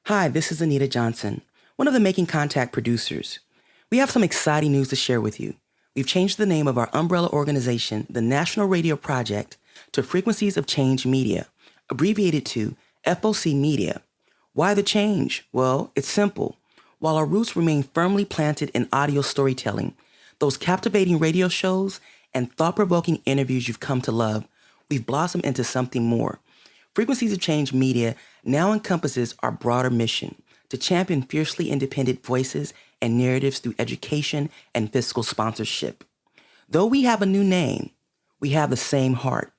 Hi, this is Anita Johnson, one of the Making Contact producers. We have some exciting news to share with you. We've changed the name of our umbrella organization, the National Radio Project, to Frequencies of Change Media, abbreviated to FOC Media. Why the change? Well, it's simple. While our roots remain firmly planted in audio storytelling, those captivating radio shows and thought-provoking interviews you've come to love, we've blossomed into something more. Frequencies of Change Media now encompasses our broader mission to champion fiercely independent voices and narratives through education and fiscal sponsorship. Though we have a new name, we have the same heart.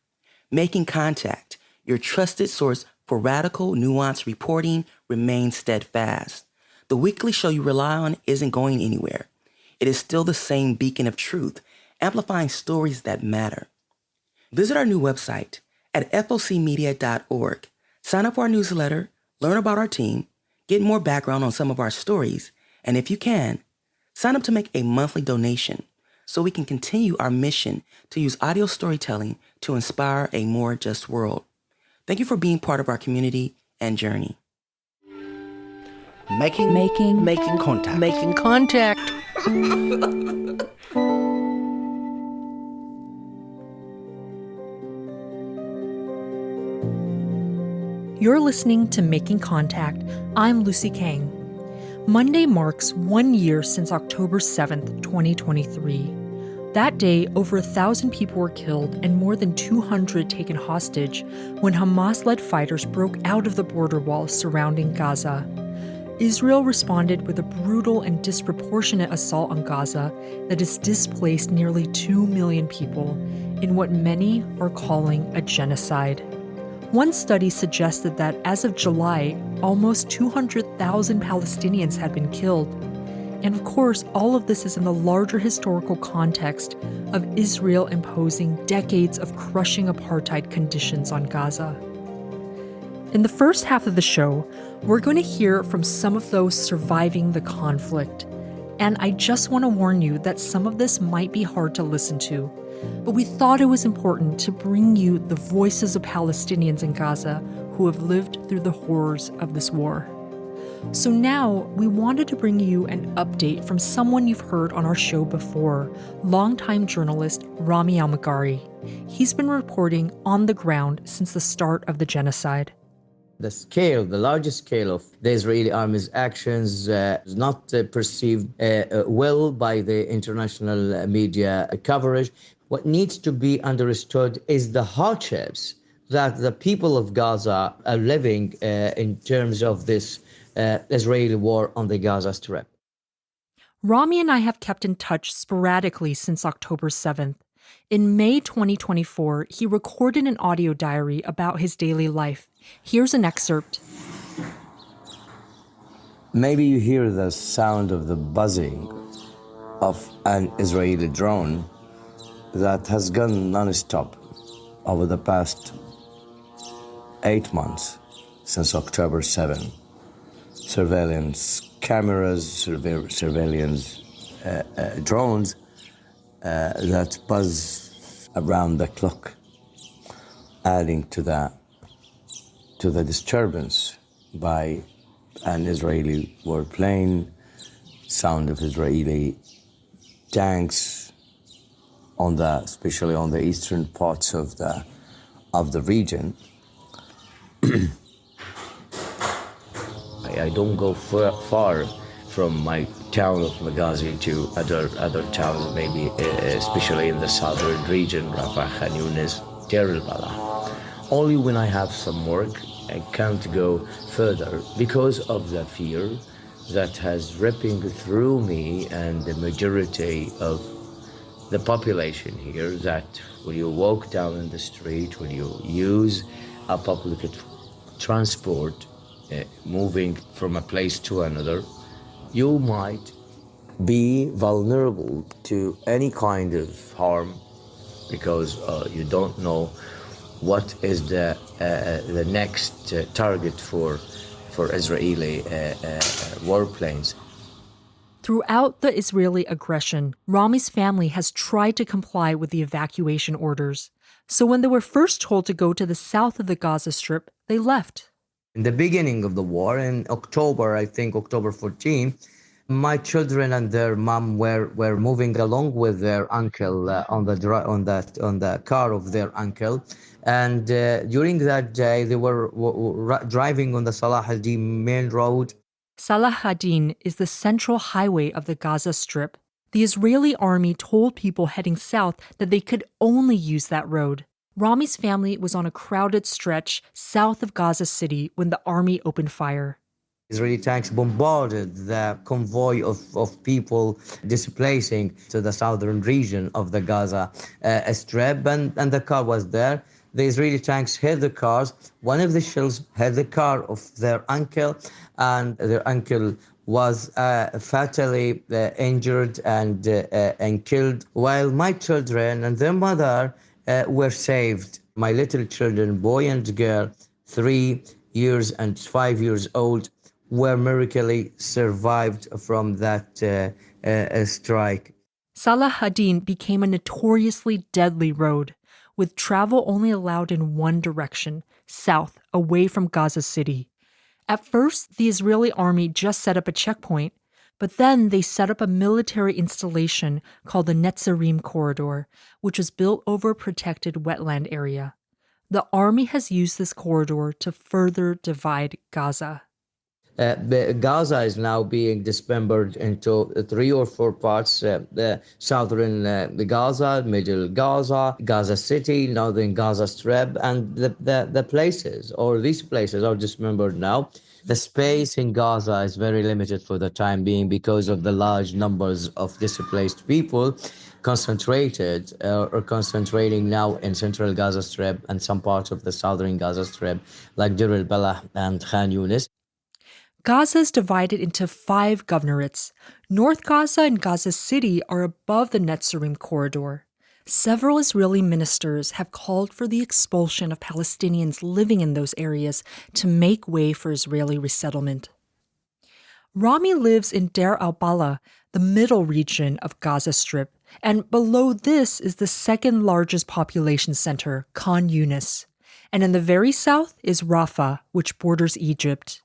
Making Contact, your trusted source for radical, nuanced reporting, remains steadfast. The weekly show you rely on isn't going anywhere. It is still the same beacon of truth, amplifying stories that matter. Visit our new website at focmedia.org. Sign up for our newsletter, learn about our team, get more background on some of our stories, and if you can, sign up to make a monthly donation so we can continue our mission to use audio storytelling to inspire a more just world. Thank you for being part of our community and journey. Making contact. You're listening to Making Contact. I'm Lucy Kang. Monday marks 1 year since October 7th, 2023. That day, over 1,000 people were killed and more than 200 taken hostage when Hamas-led fighters broke out of the border wall surrounding Gaza. Israel responded with a brutal and disproportionate assault on Gaza that has displaced nearly 2 million people in what many are calling a genocide. One study suggested that as of July, almost 200,000 Palestinians had been killed. And of course, all of this is in the larger historical context of Israel imposing decades of crushing apartheid conditions on Gaza. In the first half of the show, we're going to hear from some of those surviving the conflict. And I just want to warn you that some of this might be hard to listen to, but we thought it was important to bring you the voices of Palestinians in Gaza who have lived through the horrors of this war. So now, we wanted to bring you an update from someone you've heard on our show before, longtime journalist Rami Almeghari. He's been reporting on the ground since the start of the genocide. The largest scale of the Israeli army's actions is not perceived well by the international media coverage. What needs to be understood is the hardships that the people of Gaza are living in terms of this Israeli war on the Gaza Strip. Rami and I have kept in touch sporadically since October 7th. In May 2024, he recorded an audio diary about his daily life. Here's an excerpt. Maybe you hear the sound of the buzzing of an Israeli drone that has gone non-stop over the past 8 months since October 7. Surveillance cameras, surveillance drones that buzz around the clock, adding to the disturbance by an Israeli warplane, sound of Israeli tanks especially on the eastern parts of the region. I don't go far from my town of Benghazi to other towns, maybe especially in the southern region, Rafah, Khan Yunis, Deir al-Balah. Only when I have some work, I can't go further because of the fear that has ripping through me and the majority of the population here, that when you walk down in the street, when you use a public transport, moving from a place to another, you might be vulnerable to any kind of harm because you don't know what is the next target for Israeli warplanes. Throughout the Israeli aggression, Rami's family has tried to comply with the evacuation orders. So when they were first told to go to the south of the Gaza Strip, they left. In the beginning of the war, in October, I think October 14, my children and their mom were moving along with their uncle on the car of their uncle, and during that day they were driving on the Salah al-Din main road. Salah ad-Din is the central highway of the Gaza Strip. The Israeli army told people heading south that they could only use that road. Rami's family was on a crowded stretch south of Gaza City when the army opened fire. Israeli tanks bombarded the convoy of people displacing to the southern region of the Gaza Strip, and the car was there. The Israeli tanks hit the cars. One of the shells hit the car of their uncle, and their uncle was fatally injured and killed, while my children and their mother were saved. My little children, boy and girl, 3 years and 5 years old, were miraculously survived from that strike. Salah ad-Din became a notoriously deadly road, with travel only allowed in one direction, south, away from Gaza City. At first, the Israeli army just set up a checkpoint, but then they set up a military installation called the Netzarim Corridor, which was built over a protected wetland area. The army has used this corridor to further divide Gaza. Gaza is now being dismembered into 3 or 4 parts: the southern Gaza, middle Gaza, Gaza City, northern Gaza Strip, and the places, or these places, are dismembered now. The space in Gaza is very limited for the time being because of the large numbers of displaced people concentrated or concentrating now in central Gaza Strip and some parts of the southern Gaza Strip, like Deir el-Balah and Khan Yunis. Gaza is divided into 5 governorates. North Gaza and Gaza City are above the Netzarim corridor. Several Israeli ministers have called for the expulsion of Palestinians living in those areas to make way for Israeli resettlement. Rami lives in Deir al-Balah, the middle region of Gaza Strip, and below this is the second largest population center, Khan Yunis. And in the very south is Rafah, which borders Egypt.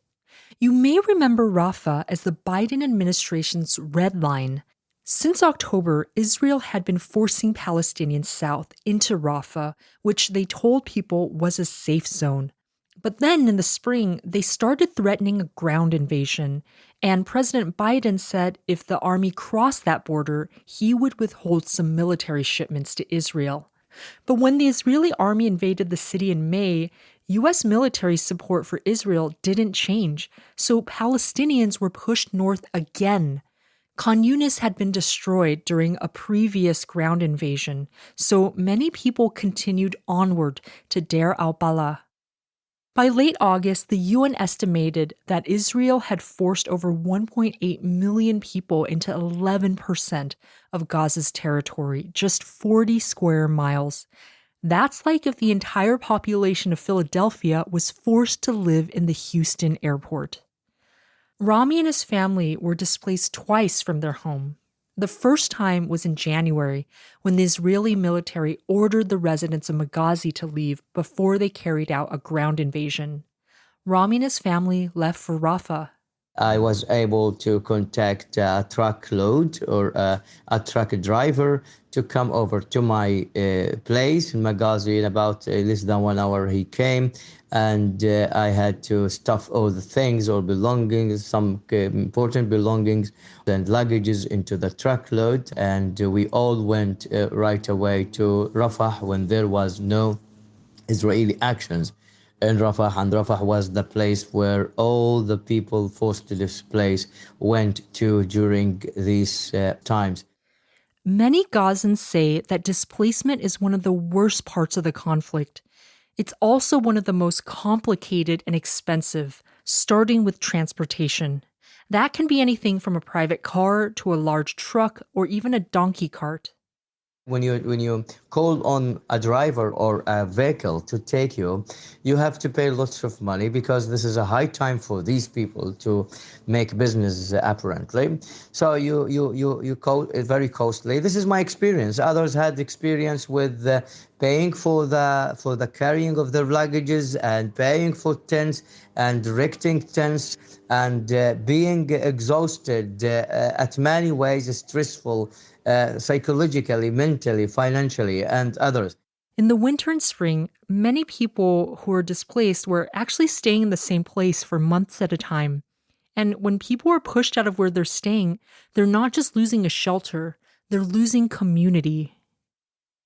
You may remember Rafah as the Biden administration's red line. Since October, Israel had been forcing Palestinians south into Rafah, which they told people was a safe zone. But then in the spring, they started threatening a ground invasion, and President Biden said if the army crossed that border, he would withhold some military shipments to Israel. But when the Israeli army invaded the city in May, U.S. military support for Israel didn't change, so Palestinians were pushed north again. Khan Yunis had been destroyed during a previous ground invasion, so many people continued onward to Deir al-Balah. By late August, the UN estimated that Israel had forced over 1.8 million people into 11% of Gaza's territory, just 40 square miles. That's like if the entire population of Philadelphia was forced to live in the Houston airport. Rami and his family were displaced twice from their home. The first time was in January, when the Israeli military ordered the residents of Benghazi to leave before they carried out a ground invasion. Rami and his family left for Rafah. I was able to contact a truckload or a truck driver to come over to my place in Benghazi. In about less than 1 hour he came, and I had to stuff all the things or belongings, some important belongings and luggages into the truckload, and we all went right away to Rafah when there was no Israeli actions in Rafah, and Rafah was the place where all the people forced to displace went to during these times. Many Gazans say that displacement is one of the worst parts of the conflict. It's also one of the most complicated and expensive, starting with transportation. That can be anything from a private car to a large truck or even a donkey cart. When you call on a driver or a vehicle to take you, you have to pay lots of money because this is a high time for these people to make business apparently. So you call it very costly. This is my experience. Others had experience with paying for the carrying of their luggages and paying for tents and erecting tents and being exhausted at many ways, stressful psychologically, mentally, financially, and others. In the winter and spring, many people who were displaced were actually staying in the same place for months at a time. And when people are pushed out of where they're staying, they're not just losing a shelter, they're losing community.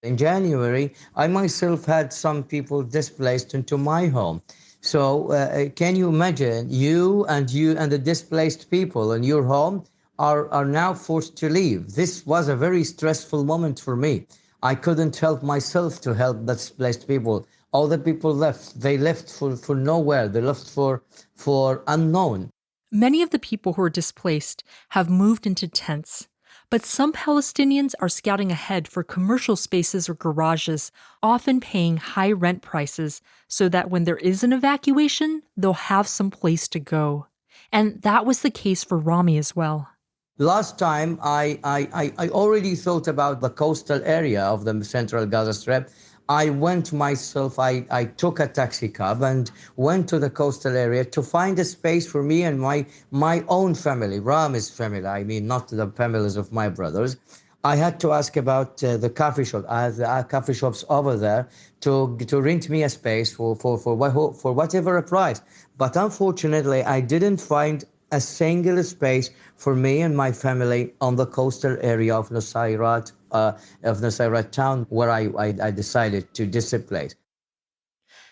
In January, I myself had some people displaced into my home. So can you imagine you and the displaced people in your home are now forced to leave? This was a very stressful moment for me. I couldn't help myself to help the displaced people. All the people left. They left for nowhere. They left for unknown. Many of the people who are displaced have moved into tents. But some Palestinians are scouting ahead for commercial spaces or garages, often paying high rent prices so that when there is an evacuation, they'll have some place to go. And that was the case for Rami as well. Last time, I already thought about the coastal area of the central Gaza Strip. I went myself, I took a taxi cab and went to the coastal area to find a space for me and my own family, Rami's family, I mean, not the families of my brothers. I had to ask about the coffee shop, the coffee shops over there to rent me a space for whatever price. But unfortunately, I didn't find a single space for me and my family on the coastal area of Nusayrat town, where I decided to displace.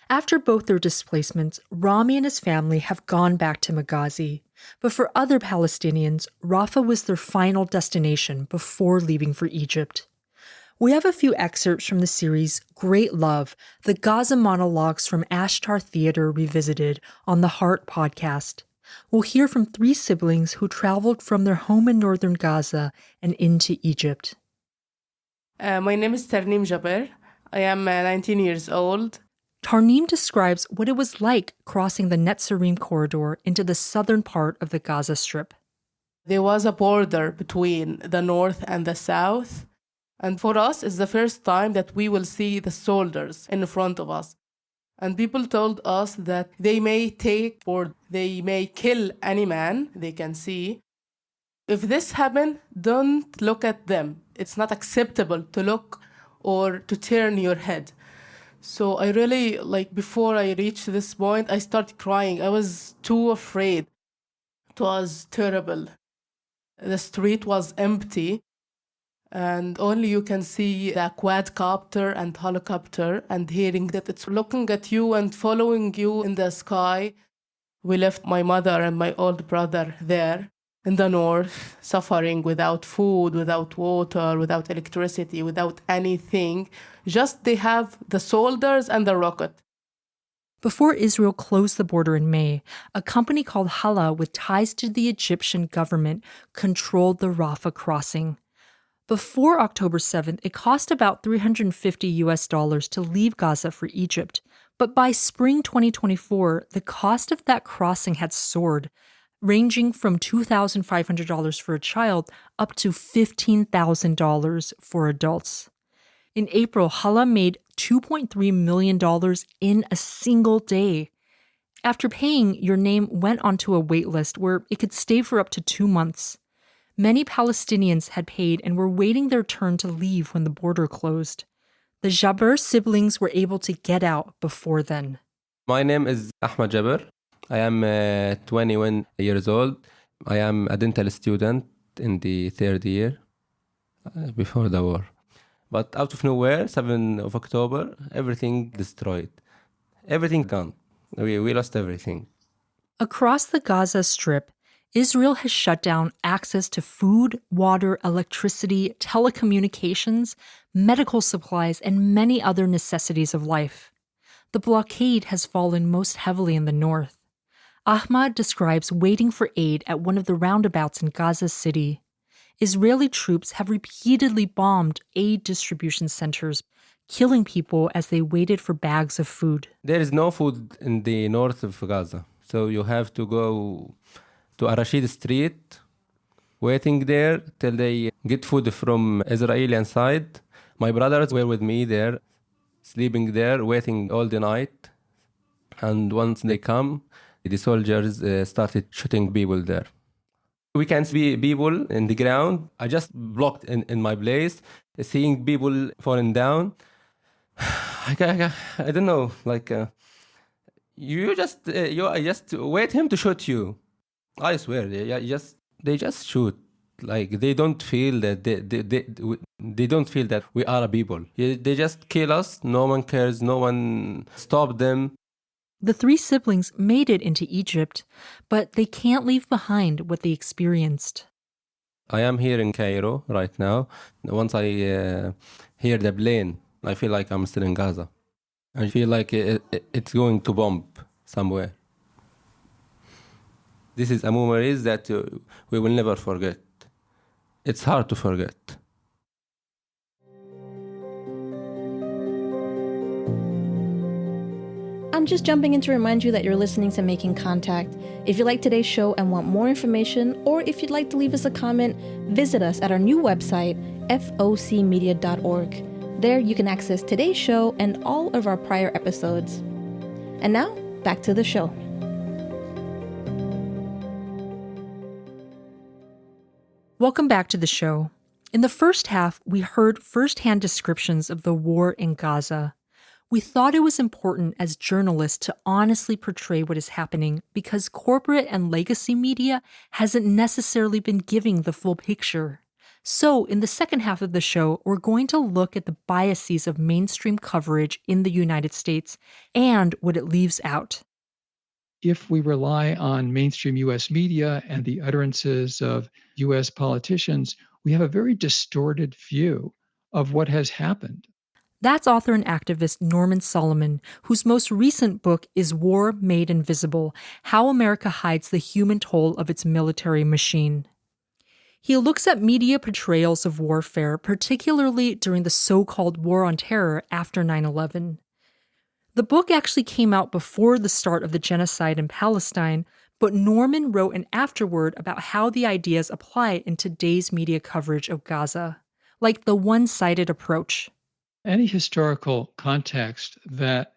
After both their displacements, Rami and his family have gone back to Benghazi. But for other Palestinians, Rafah was their final destination before leaving for Egypt. We have a few excerpts from the series Great Love, the Gaza monologues from Ashtar Theater Revisited on the Heart podcast. We'll hear from 3 siblings who traveled from their home in northern Gaza and into Egypt. My name is Tarneem Jaber. I am 19 years old. Tarneem describes what it was like crossing the Netzarim corridor into the southern part of the Gaza Strip. There was a border between the north and the south. And for us, it's the first time that we will see the soldiers in front of us. And people told us that they may take or they may kill any man they can see. If this happens, don't look at them. It's not acceptable to look or to turn your head. So I really, before I reached this point, I started crying. I was too afraid. It was terrible. The street was empty. And only you can see the quadcopter and helicopter and hearing that it's looking at you and following you in the sky. We left my mother and my old brother there in the north, suffering without food, without water, without electricity, without anything. Just they have the soldiers and the rocket. Before Israel closed the border in May, a company called Hala with ties to the Egyptian government controlled the Rafah crossing. Before October 7th, it cost about $350 to leave Gaza for Egypt. But by spring 2024, the cost of that crossing had soared, ranging from $2,500 for a child up to $15,000 for adults. In April, Hala made $2.3 million in a single day. After paying, your name went onto a wait list where it could stay for up to 2 months. Many Palestinians had paid and were waiting their turn to leave when the border closed. The Jaber siblings were able to get out before then. My name is Ahmad Jaber. I am 21 years old. I am a dental student in the 3rd year before the war. But out of nowhere, 7th of October, everything destroyed. Everything gone. We lost everything. Across the Gaza Strip, Israel has shut down access to food, water, electricity, telecommunications, medical supplies, and many other necessities of life. The blockade has fallen most heavily in the north. Ahmad describes waiting for aid at one of the roundabouts in Gaza City. Israeli troops have repeatedly bombed aid distribution centers, killing people as they waited for bags of food. There is no food in the north of Gaza, so you have to go to Arashid Street, waiting there till they get food from Israeli side. My brothers were with me there. sleeping there, waiting all the night. And once they come, the soldiers started shooting people there. We can see people in the ground. I just blocked in my place, seeing people falling down. I don't know, like you just wait him to shoot you. I swear, they just shoot. Like they don't feel that they don't feel that we are a people. They just kill us. No one cares. No one stop them. The three siblings made it into Egypt, but they can't leave behind what they experienced. I am here in Cairo right now. Once I hear the plane, I feel like I'm still in Gaza. I feel like it's going to bomb somewhere. This is a memories that we will never forget. It's hard to forget. I'm just jumping in to remind you that you're listening to Making Contact. If you like today's show and want more information, or if you'd like to leave us a comment, visit us at our new website, focmedia.org. There you can access today's show and all of our prior episodes. And now, back to the show. Welcome back to the show. In the first half, we heard firsthand descriptions of the war in Gaza. We thought it was important as journalists to honestly portray what is happening because corporate and legacy media hasn't necessarily been giving the full picture. So, in the second half of the show, we're going to look at the biases of mainstream coverage in the United States and what it leaves out. If we rely on mainstream U.S. media and the utterances of U.S. politicians, we have a very distorted view of what has happened. That's author and activist Norman Solomon, whose most recent book is War Made Invisible: How America Hides the Human Toll of Its Military Machine. He looks at media portrayals of warfare, particularly during the so-called War on Terror after 9/11. The book actually came out before the start of the genocide in Palestine, but Norman wrote an afterword about how the ideas apply in today's media coverage of Gaza, like the one-sided approach. Any historical context that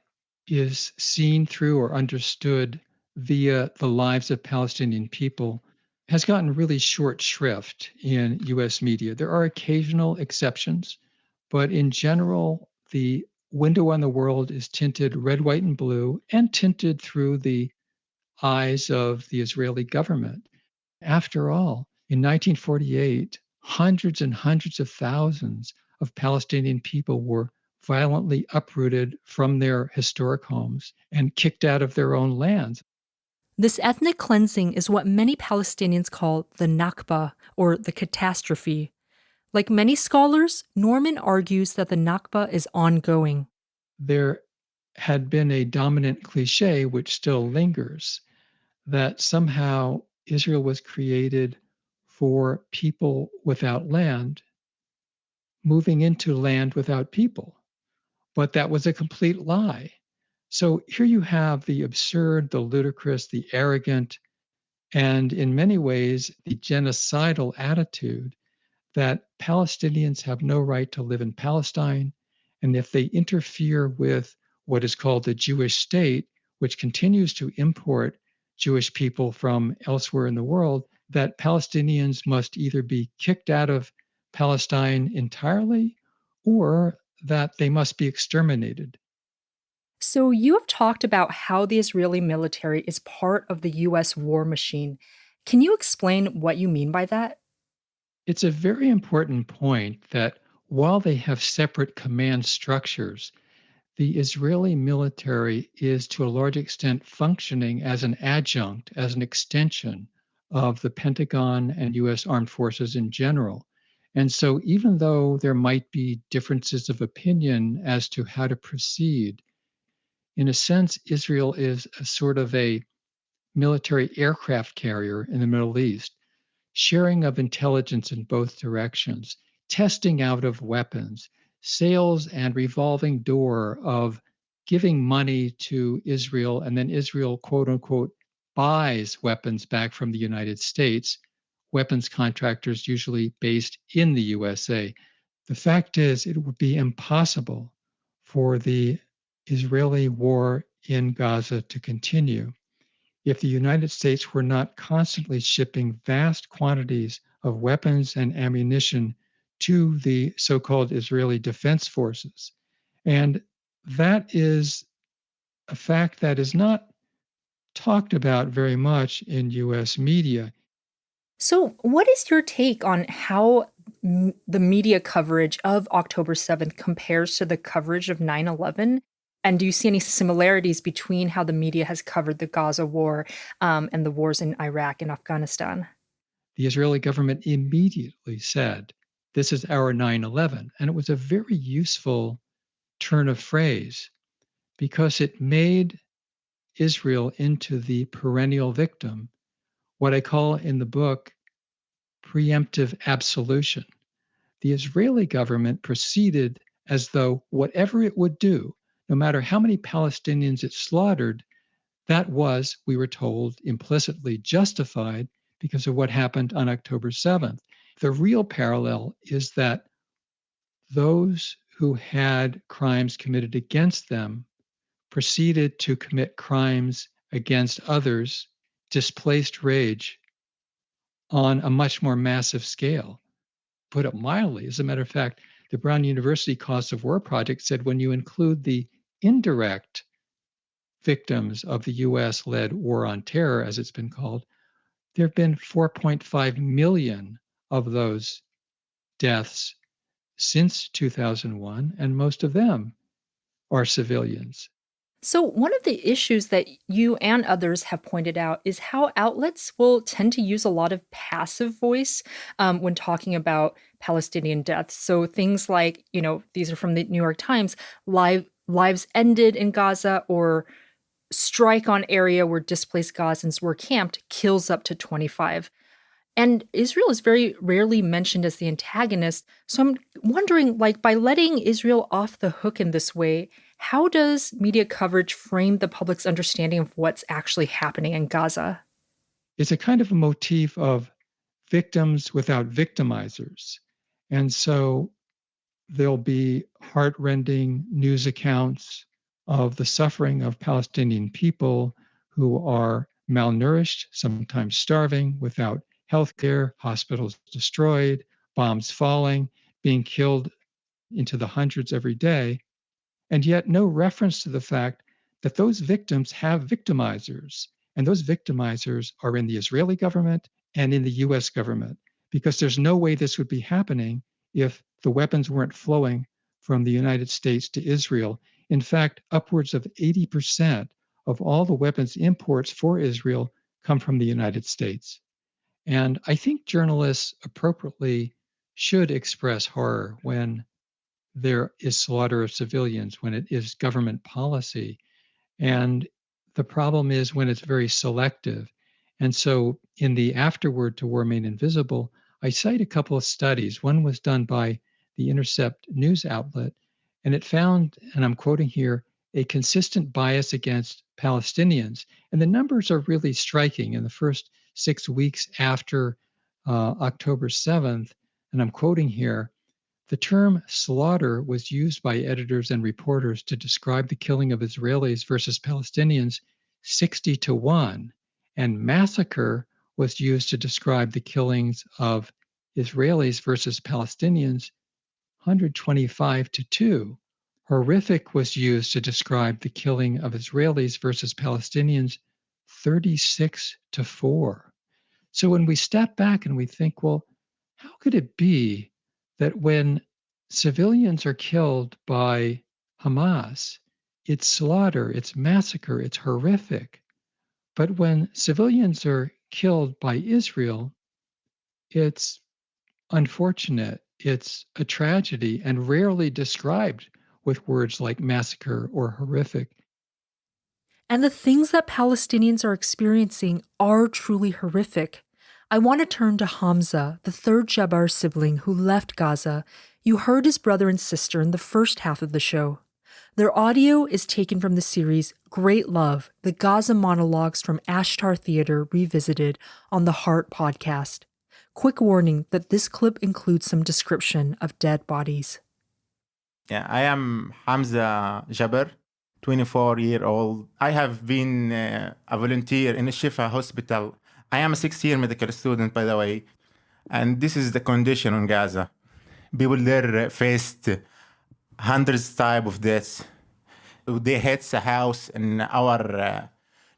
is seen through or understood via the lives of Palestinian people has gotten really short shrift in U.S. media. There are occasional exceptions, but in general, the window on the world is tinted red, white, and blue, and tinted through the eyes of the Israeli government. After all, in 1948, hundreds and hundreds of thousands of Palestinian people were violently uprooted from their historic homes and kicked out of their own lands. This ethnic cleansing is what many Palestinians call the Nakba, or the catastrophe. Like many scholars, Norman argues that the Nakba is ongoing. There had been a dominant cliche, which still lingers, that somehow Israel was created for people without land, moving into land without people. But that was a complete lie. So here you have the absurd, the ludicrous, the arrogant, and in many ways, the genocidal attitude that Palestinians have no right to live in Palestine, and if they interfere with what is called the Jewish state, which continues to import Jewish people from elsewhere in the world, that Palestinians must either be kicked out of Palestine entirely or that they must be exterminated. So you have talked about how the Israeli military is part of the U.S. war machine. Can you explain what you mean by that? It's a very important point that while they have separate command structures, the Israeli military is to a large extent functioning as an adjunct, as an extension of the Pentagon and U.S. armed forces in general. And so even though there might be differences of opinion as to how to proceed, in a sense, Israel is a sort of a military aircraft carrier in the Middle East, sharing of intelligence in both directions, testing out of weapons, sales and revolving door of giving money to Israel, and then Israel, quote unquote, buys weapons back from the United States, weapons contractors usually based in the USA. The fact is, it would be impossible for the Israeli war in Gaza to continue if the United States were not constantly shipping vast quantities of weapons and ammunition to the so-called Israeli Defense Forces. And that is a fact that is not talked about very much in US media. So, what is your take on how the media coverage of October 7th compares to the coverage of 9/11? And do you see any similarities between how the media has covered the Gaza war and the wars in Iraq and Afghanistan? The Israeli government immediately said, "This is our 9/11." And it was a very useful turn of phrase because it made Israel into the perennial victim, what I call in the book preemptive absolution. The Israeli government proceeded as though whatever it would do, no matter how many Palestinians it slaughtered, that was, we were told, implicitly justified because of what happened on October 7th. The real parallel is that those who had crimes committed against them proceeded to commit crimes against others, displaced rage on a much more massive scale. Put it mildly, as a matter of fact, the Brown University Cost of War Project said when you include the indirect victims of the US-led war on terror, as it's been called, there have been 4.5 million of those deaths since 2001, and most of them are civilians. So, one of the issues that you and others have pointed out is how outlets will tend to use a lot of passive voice when talking about Palestinian deaths. So, things like, these are from the New York Times, lives ended in Gaza, or strike on area where displaced Gazans were camped kills up to 25. And Israel is very rarely mentioned as the antagonist. So I'm wondering, by letting Israel off the hook in this way, how does media coverage frame the public's understanding of what's actually happening in Gaza? It's a kind of a motif of victims without victimizers. And so there'll be heartrending news accounts of the suffering of Palestinian people who are malnourished, sometimes starving, without healthcare, hospitals destroyed, bombs falling, being killed into the hundreds every day, and yet no reference to the fact that those victims have victimizers, and those victimizers are in the Israeli government and in the US government, because there's no way this would be happening if the weapons weren't flowing from the United States to Israel. In fact, upwards of 80% of all the weapons imports for Israel come from the United States. And I think journalists appropriately should express horror when there is slaughter of civilians, when it is government policy. And the problem is when it's very selective. And so in the afterword to War Made Invisible, I cite a couple of studies. One was done by the Intercept news outlet, and it found, and I'm quoting here, a consistent bias against Palestinians. And the numbers are really striking. In the first 6 weeks after October 7th, and I'm quoting here, the term slaughter was used by editors and reporters to describe the killing of Israelis versus Palestinians 60-1, and massacre was used to describe the killings of Israelis versus Palestinians 125-2. Horrific was used to describe the killing of Israelis versus Palestinians 36-4. So when we step back and we think, well, how could it be that when civilians are killed by Hamas, it's slaughter, it's massacre, it's horrific. But when civilians are killed by Israel, it's unfortunate, it's a tragedy, and rarely described with words like massacre or horrific. And the things that Palestinians are experiencing are truly horrific. I want to turn to Hamza, the third Jaber sibling who left Gaza. You heard his brother and sister in the first half of the show. Their audio is taken from the series Great Love, the Gaza monologues from Ashtar Theater Revisited on the Heart podcast. Quick warning that this clip includes some description of dead bodies. Yeah, I am Hamza Jaber, 24-year-old. I have been a volunteer in a Shifa hospital. I am a 6-year medical student, by the way. And this is the condition in Gaza. People there faced hundreds type of deaths. They hit a house in our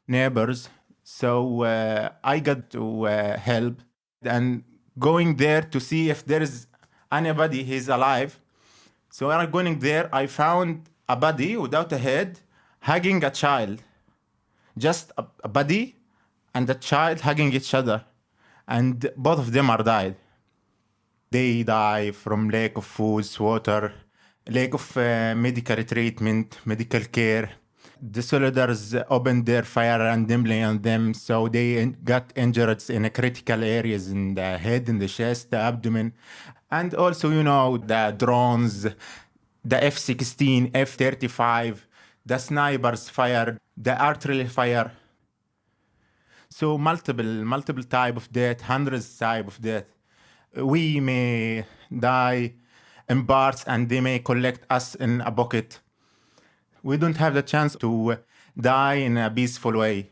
neighbors. So I got to help and going there to see if there is anybody who's alive. So when I'm going there, I found a body without a head hugging a child. Just a body and a child hugging each other. And both of them are died. They die from lack of food, water, lack of medical treatment, medical care. The soldiers opened their fire randomly on them, so they got injured in critical areas in the head, in the chest, the abdomen. And also, the drones, the F-16, F-35, the snipers fire, the artillery fire. So multiple type of death, hundreds type of death. We may die in parts and they may collect us in a bucket. We don't have the chance to die in a peaceful way.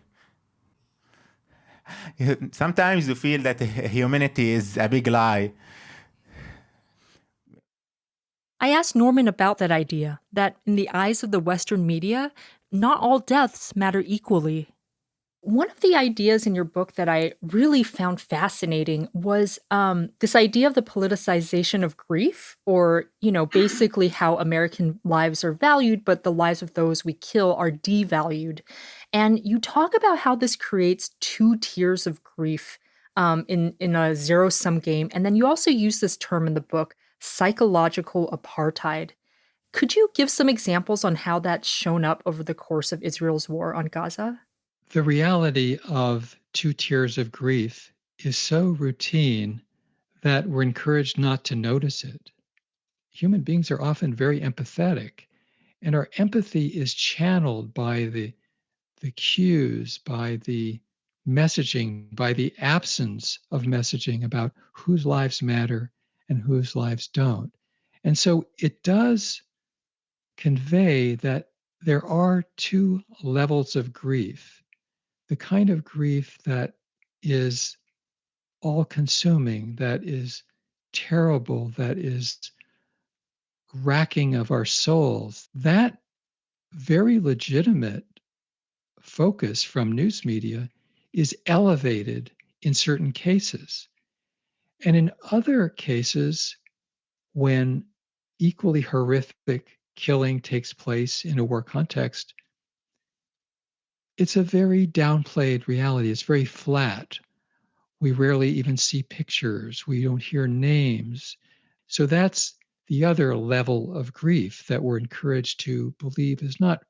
Sometimes you feel that humanity is a big lie. I asked Norman about that idea, that in the eyes of the Western media, not all deaths matter equally. One of the ideas in your book that I really found fascinating was this idea of the politicization of grief, or, basically how American lives are valued, but the lives of those we kill are devalued. And you talk about how this creates two tiers of grief in a zero-sum game. And then you also use this term in the book, psychological apartheid. Could you give some examples on how that's shown up over the course of Israel's war on Gaza? The reality of two tiers of grief is so routine that we're encouraged not to notice it. Human beings are often very empathetic, and our empathy is channeled by the cues, by the messaging, by the absence of messaging about whose lives matter and whose lives don't. And so it does convey that there are two levels of grief. The kind of grief that is all-consuming, that is terrible, that is racking of our souls, that very legitimate focus from news media is elevated in certain cases. And in other cases, when equally horrific killing takes place in a war context, it's a very downplayed reality. It's very flat. We rarely even see pictures. We don't hear names. So that's the other level of grief that we're encouraged to believe is not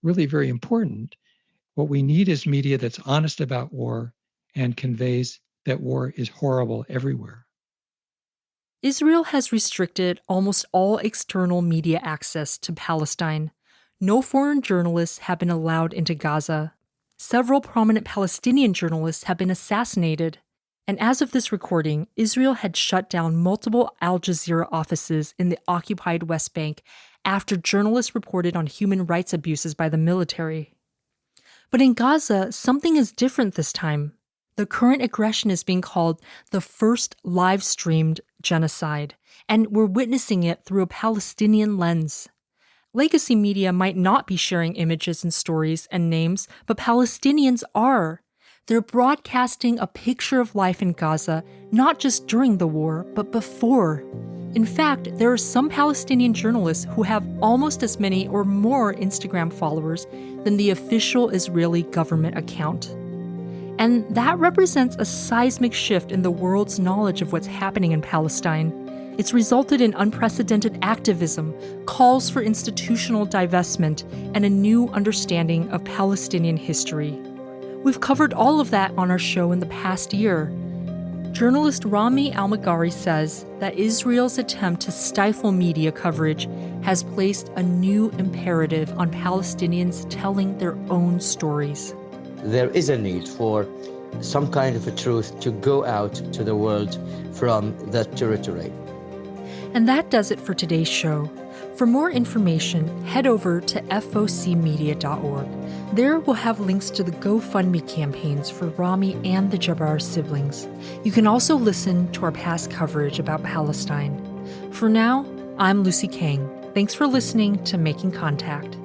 really very important. What we need is media that's honest about war and conveys that war is horrible everywhere. Israel has restricted almost all external media access to Palestine. No foreign journalists have been allowed into Gaza. Several prominent Palestinian journalists have been assassinated. And as of this recording, Israel had shut down multiple Al Jazeera offices in the occupied West Bank after journalists reported on human rights abuses by the military. But in Gaza, something is different this time. The current aggression is being called the first live-streamed genocide, and we're witnessing it through a Palestinian lens. Legacy media might not be sharing images and stories and names, but Palestinians are. They're broadcasting a picture of life in Gaza, not just during the war, but before. In fact, there are some Palestinian journalists who have almost as many or more Instagram followers than the official Israeli government account. And that represents a seismic shift in the world's knowledge of what's happening in Palestine. It's resulted in unprecedented activism, calls for institutional divestment, and a new understanding of Palestinian history. We've covered all of that on our show in the past year. Journalist Rami Almeghari says that Israel's attempt to stifle media coverage has placed a new imperative on Palestinians telling their own stories. There is a need for some kind of a truth to go out to the world from that territory. And that does it for today's show. For more information, head over to focmedia.org. There we'll have links to the GoFundMe campaigns for Rami and the Jaber siblings. You can also listen to our past coverage about Palestine. For now, I'm Lucy Kang. Thanks for listening to Making Contact.